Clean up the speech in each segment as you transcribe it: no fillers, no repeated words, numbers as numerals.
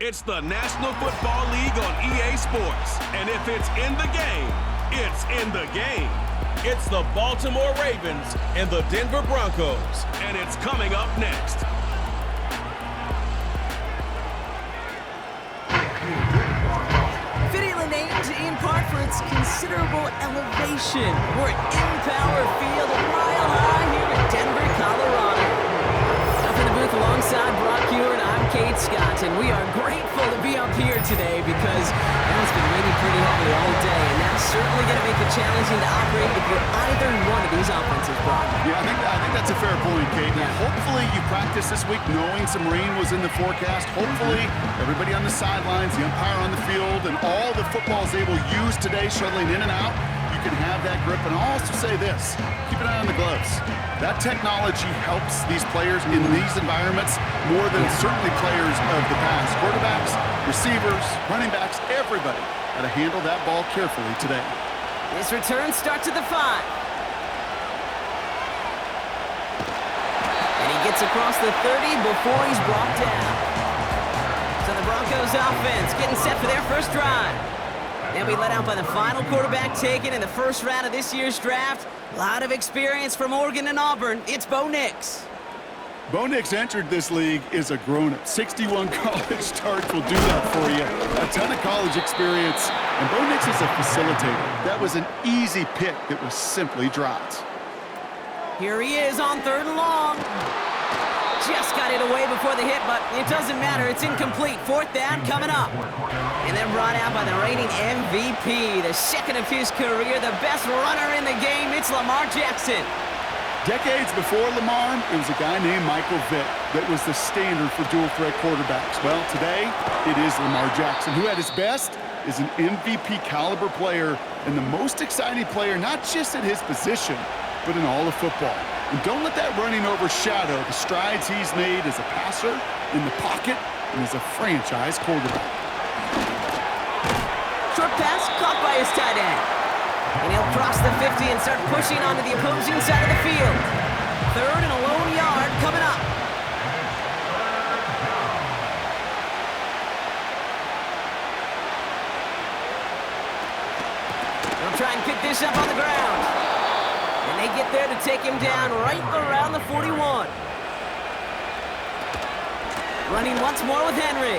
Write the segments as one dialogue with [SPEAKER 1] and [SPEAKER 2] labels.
[SPEAKER 1] It's the National Football League on EA Sports. And if it's in the game, it's in the game. It's the Baltimore Ravens and the Denver Broncos. And it's coming up next.
[SPEAKER 2] Fittingly named in part for its considerable elevation. We're at Empower Field, a mile high here in Denver, Colorado. Up in the booth alongside Brock Hewitt, I'm Kate Scott, and we are grateful to be up here today because it's been raining pretty heavily all day, and that's certainly going to make it challenging to operate if you're either one of these offenses, Brock.
[SPEAKER 3] Yeah, I think that's a fair point, Kate.
[SPEAKER 2] Yeah.
[SPEAKER 3] Hopefully you practice this week knowing some rain was in the forecast. Hopefully everybody on the sidelines, the umpire on the field, and all the football is able to use today, shuttling in and out. You can have that grip. And I'll also say this, keep an eye on the gloves. That technology helps these players in these environments more than certainly players of the past. Quarterbacks, receivers, running backs, everybody got to handle that ball carefully today.
[SPEAKER 2] This return starts at the 5. And he gets across the 30 before he's brought down. So the Broncos offense getting set for their first drive. They'll be let out by the final quarterback taken in the first round of this year's draft. A lot of experience from Oregon and Auburn. It's Bo Nix.
[SPEAKER 3] Bo Nix entered this league as a grown-up. 61 college starts will do that for you. A ton of college experience. And Bo Nix is a facilitator. That was an easy pick that was simply dropped.
[SPEAKER 2] Here he is on 3rd and long. Just got it away before the hit, but it doesn't matter. It's incomplete. 4th down coming up. And then brought out by the reigning MVP, the second of his career, the best runner in the game. It's Lamar Jackson.
[SPEAKER 3] Decades before Lamar, it was a guy named Michael Vick that was the standard for dual-threat quarterbacks. Well, today, it is Lamar Jackson, who at his best is an MVP-caliber player and the most exciting player, not just at his position, but in all of football. And don't let that running overshadow the strides he's made as a passer, in the pocket, and as a franchise quarterback.
[SPEAKER 2] Short pass caught by his tight end. And he'll cross the 50 and start pushing onto the opposing side of the field. 3rd and a lone yard coming up. They'll try and pick this up on the ground. And they get there to take him down right around the 41. Running once more with Henry.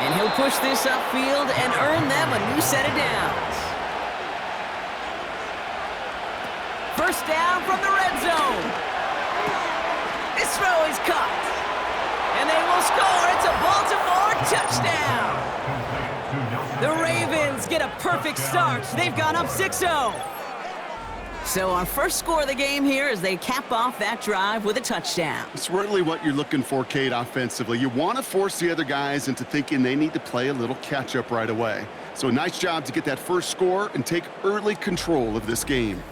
[SPEAKER 2] And he'll push this upfield and earn them a new set of downs. First down from the red zone. This throw is caught. And they will score. It's a Baltimore touchdown. The Ravens get a perfect start. They've gone up 6-0. So our first score of the game here as they cap off that drive with a touchdown.
[SPEAKER 3] It's really what you're looking for, Kate, offensively. You want to force the other guys into thinking they need to play a little catch-up right away. So a nice job to get that first score and take early control of this game.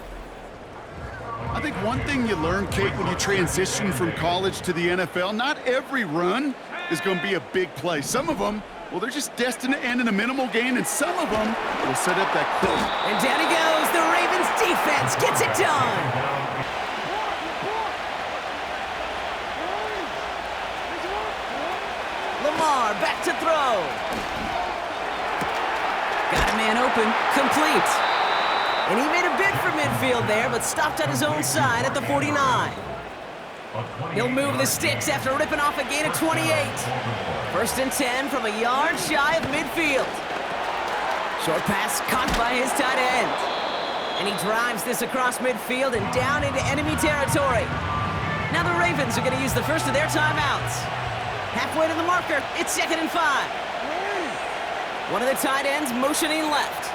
[SPEAKER 3] I think one thing you learn, Kate, when you transition from college to the NFL, not every run is going to be a big play. Some of them, well, they're just destined to end in a minimal gain, and some of them will set up that quick.
[SPEAKER 2] And down he goes. The Ravens defense gets it done. Lamar back to throw. Got a man open. Complete. And he made a bid for midfield there, but stopped on his own side at the 49. He'll move the sticks after ripping off a gain of 28. 1st and 10 from a yard shy of midfield. Short pass caught by his tight end. And he drives this across midfield and down into enemy territory. Now the Ravens are going to use the first of their timeouts. Halfway to the marker, it's 2nd and 5. One of the tight ends motioning left.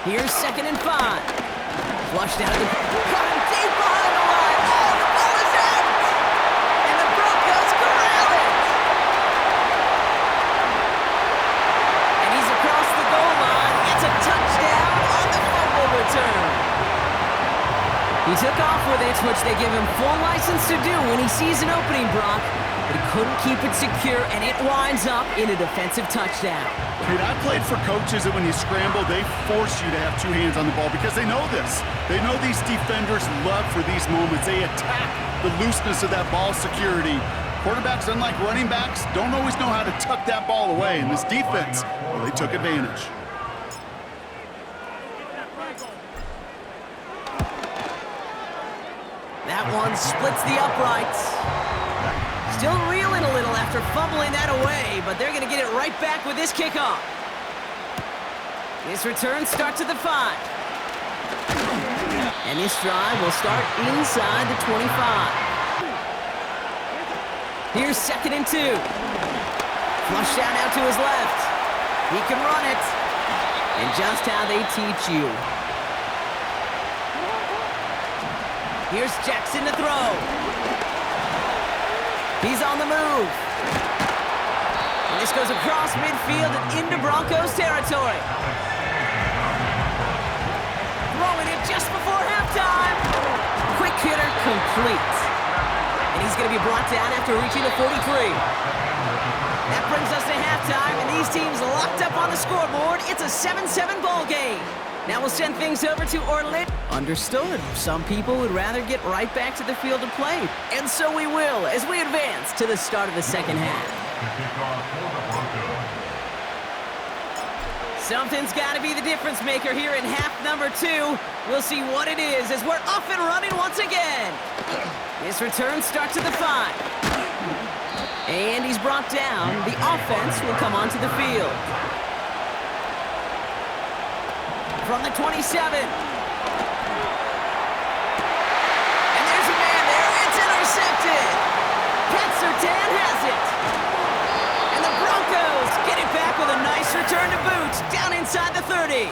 [SPEAKER 2] Here's 2nd and 5. Flushed out of the... Got him deep behind the line. Oh, the ball is out! And the Broncos corral it! And he's across the goal line. It's a touchdown on the fumble return. He took off with it, which they give him full license to do when he sees an opening, Brock. But he couldn't keep it secure, and it winds up in a defensive touchdown.
[SPEAKER 3] Dude, I played for coaches that when you scramble, they force you to have 2 hands on the ball because they know this. They know these defenders love for these moments. They attack the looseness of that ball security. Quarterbacks, unlike running backs, don't always know how to tuck that ball away. And this defense, well, they took advantage.
[SPEAKER 2] That one splits the uprights. Still reeling a little after fumbling that away, but they're going to get it right back with this kickoff. This return starts at the 5. And this drive will start inside the 25. Here's 2nd and 2. Flush down out to his left. He can run it. And just how they teach you. Here's Jackson to throw. He's on the move. And this goes across midfield and into Broncos territory. Throwing it just before halftime. Quick hitter complete. And he's going to be brought down after reaching the 43. That brings us to halftime, and these teams locked up on the scoreboard. It's a 7-7 ball game. Now we'll send things over to Orlando. Understood. Some people would rather get right back to the field of play. And so we will as we advance to the start of the second half. Something's got to be the difference maker here in half number 2. We'll see what it is as we're off and running once again. This return starts at the 5. And he's brought down. The offense will come onto the field. From the 27. And there's a man there. It's intercepted. Pat Surtain has it. And the Broncos get it back with a nice return to boot down inside the 30.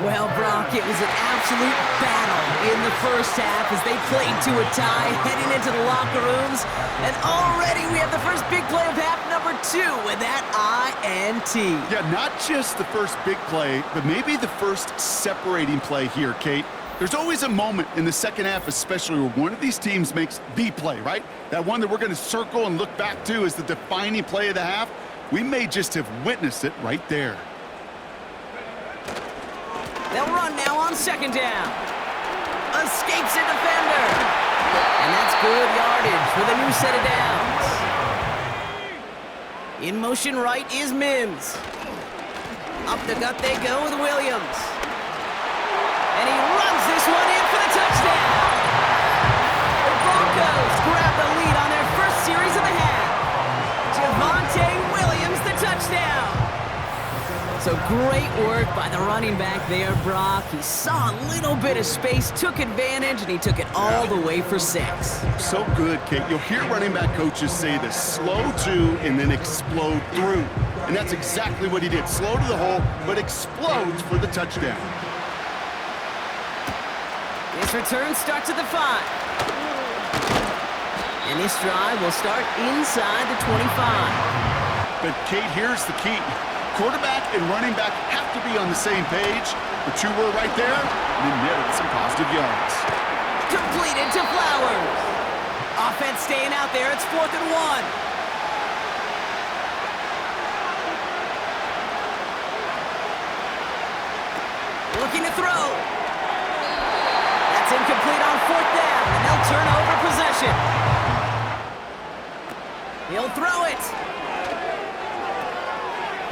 [SPEAKER 2] Well, Brock, it was an absolute battle in the first half as they played to a tie, heading into the locker rooms. And already we have the first big play of half number 2 with that INT.
[SPEAKER 3] Yeah, not just the first big play, but maybe the first separating play here, Kate. There's always a moment in the second half, especially where one of these teams makes the play, right? That one that we're going to circle and look back to as the defining play of the half. We may just have witnessed it right there.
[SPEAKER 2] They'll run now on 2nd down. Escapes a defender. And that's good yardage with a new set of downs. In motion right is Mims. Up the gut they go with Williams. And he runs this one in for the touchdown. The Broncos grab the lead on their first series of the half. Javonte Williams, the touchdown. So great work by the running back there, Brock. He saw a little bit of space, took advantage, and he took it all the way for 6.
[SPEAKER 3] So good, Kate. You'll hear running back coaches say this: slow to and then explode through. And that's exactly what he did. Slow to the hole, but explodes for the touchdown.
[SPEAKER 2] This return starts at the 5. And this drive will start inside the 25.
[SPEAKER 3] But, Kate, here's the key. Quarterback and running back have to be on the same page. The 2 were right there, and they netted some positive yards.
[SPEAKER 2] Completed to Flowers. Offense staying out there. It's 4th and 1. Looking to throw. That's incomplete on 4th down, and they'll turn over possession. He'll throw it.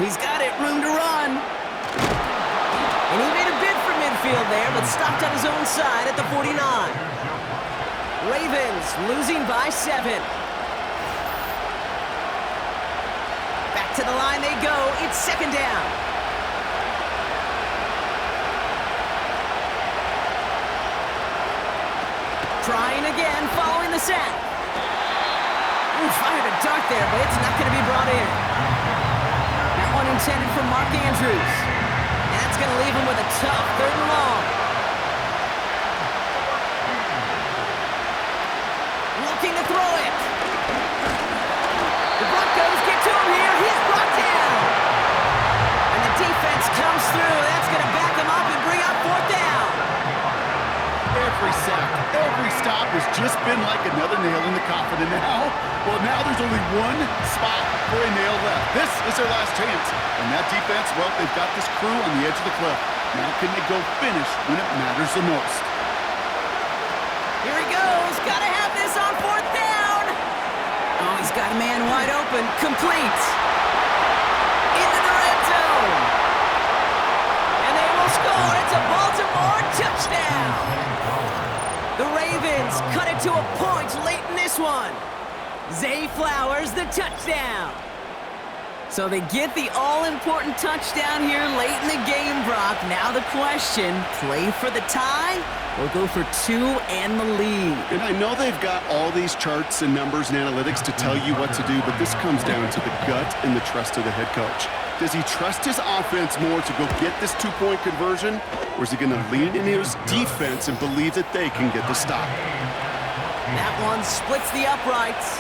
[SPEAKER 2] He's got it, room to run. And he made a bid for midfield there, but stopped on his own side at the 49. Ravens losing by 7. Back to the line they go. It's 2nd down. Trying again, following the set. Ooh, fired a dart there, but it's not going to be brought in. One intended for Mark Andrews. And that's going to leave him with a tough 3rd and long. Looking to throw it. The Broncos get to him here. He's brought down. And the defense comes through. That's going to back him up and bring up 4th down.
[SPEAKER 3] Every sack, every stop has just been like another nail in the coffin. And now there's only one spot for a nail left. This is their last chance. And that defense, well, they've got this crew on the edge of the cliff. Now can they go finish when it matters the most?
[SPEAKER 2] Here he goes. Gotta have open, complete. Into the red zone. And they will score. It's a Baltimore touchdown. The Ravens cut it to a point late in this one. Zay Flowers, the touchdown. So they get the all-important touchdown here late in the game, Brock. Now the question, play for the tie or go for two and the lead?
[SPEAKER 3] And I know they've got all these charts and numbers and analytics to tell you what to do, but this comes down to the gut and the trust of the head coach. Does he trust his offense more to go get this two-point conversion, or is he going to lean in his defense and believe that they can get the stop?
[SPEAKER 2] That one splits the uprights,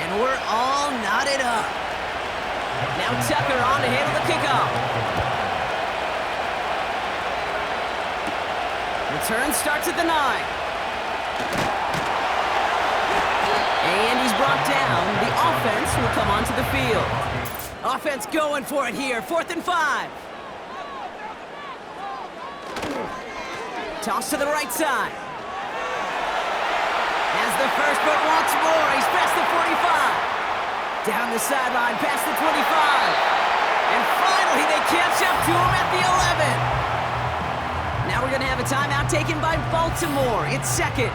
[SPEAKER 2] and we're all knotted up. Now Tucker on to handle the kickoff. Return starts at the 9. And he's brought down. The offense will come onto the field. Offense going for it here. 4th and 5. Toss to the right side. As the first but once more, he's past the 45. Down the sideline, past the 25. And finally, they catch up to him at the 11. Now we're going to have a timeout taken by Baltimore. It's second.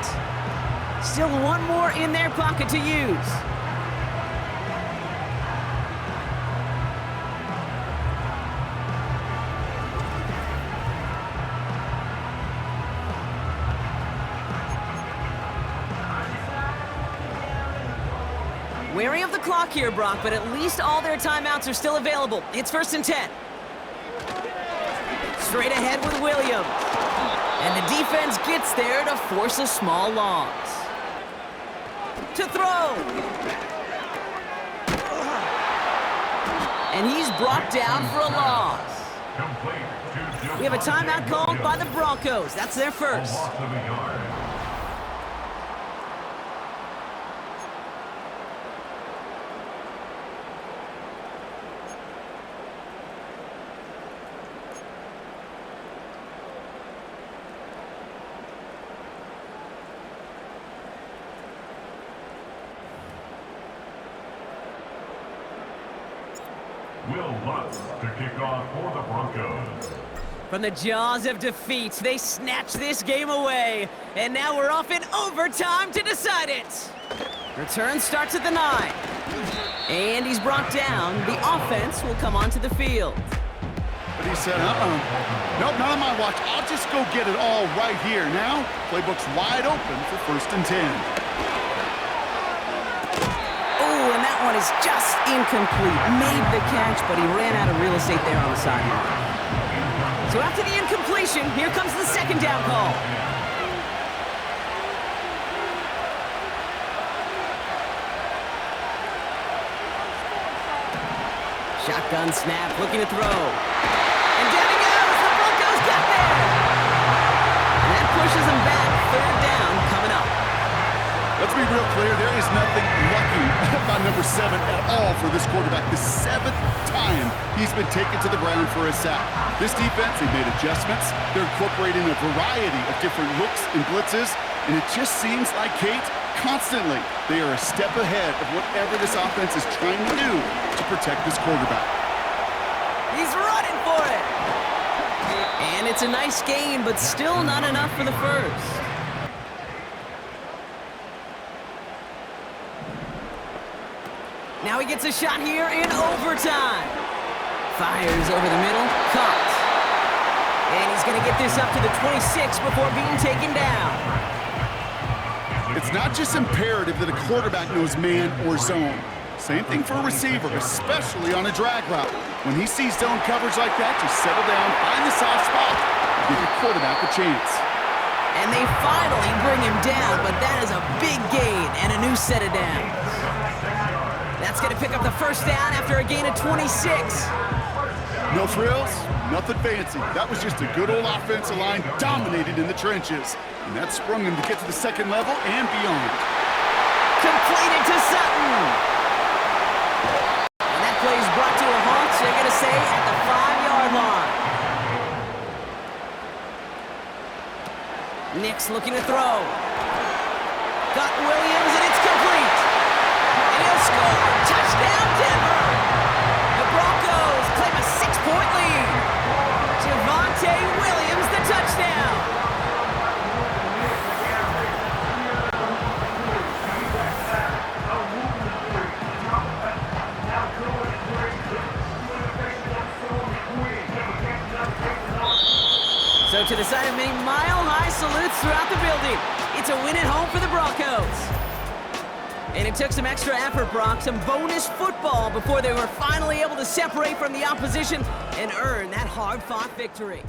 [SPEAKER 2] Still one more in their pocket to use. Wary of the clock here, Brock, but at least all their timeouts are still available. It's 1st and 10. Straight ahead with Williams. And the defense gets there to force a small loss. To throw. And he's brought down for a loss. We have a timeout called by the Broncos. That's their first.
[SPEAKER 4] Will Lutz to kick off for the Broncos.
[SPEAKER 2] From the jaws of defeat, they snatch this game away. And now we're off in overtime to decide it. Return starts at the 9. And he's brought down. The offense will come onto the field.
[SPEAKER 3] But he said, nope, not on my watch. I'll just go get it all right here. Now, playbook's wide open for 1st and 10.
[SPEAKER 2] And that one is just incomplete. Made the catch, but he ran out of real estate there on the sideline. So after the incompletion, here comes the 2nd down call. Shotgun snap, looking to throw. And down he goes! The Broncos got there! And that pushes him back. 3rd down coming up.
[SPEAKER 3] Let's be real clear, there is nothing lucky about number 7 at all for this quarterback. The 7th time he's been taken to the ground for a sack. This defense, they've made adjustments. They're incorporating a variety of different looks and blitzes, and it just seems like, Kate, constantly they are a step ahead of whatever this offense is trying to do to protect this quarterback.
[SPEAKER 2] He's running for it! And it's a nice gain, but still not enough for the first. Now he gets a shot here in overtime. Fires over the middle, caught. And he's going to get this up to the 26 before being taken down.
[SPEAKER 3] It's not just imperative that a quarterback knows man or zone. Same thing for a receiver, especially on a drag route. When he sees zone coverage like that, just settle down, find the soft spot, and give your quarterback a chance.
[SPEAKER 2] And they finally bring him down, but that is a big gain and a new set of downs. That's going to pick up the 1st down after a gain of 26.
[SPEAKER 3] No frills, nothing fancy. That was just a good old offensive line dominated in the trenches. And that sprung him to get to the 2nd level and beyond.
[SPEAKER 2] Completed to Sutton. And that play is brought to a halt, so they're going to say at the 5-yard line. Nick's looking to throw. Got Williams, and it's complete. And he'll score. Touchdown! to the side of many mile-high salutes throughout the building. It's a win at home for the Broncos. And it took some extra effort, Brock, some bonus football before they were finally able to separate from the opposition and earn that hard-fought victory.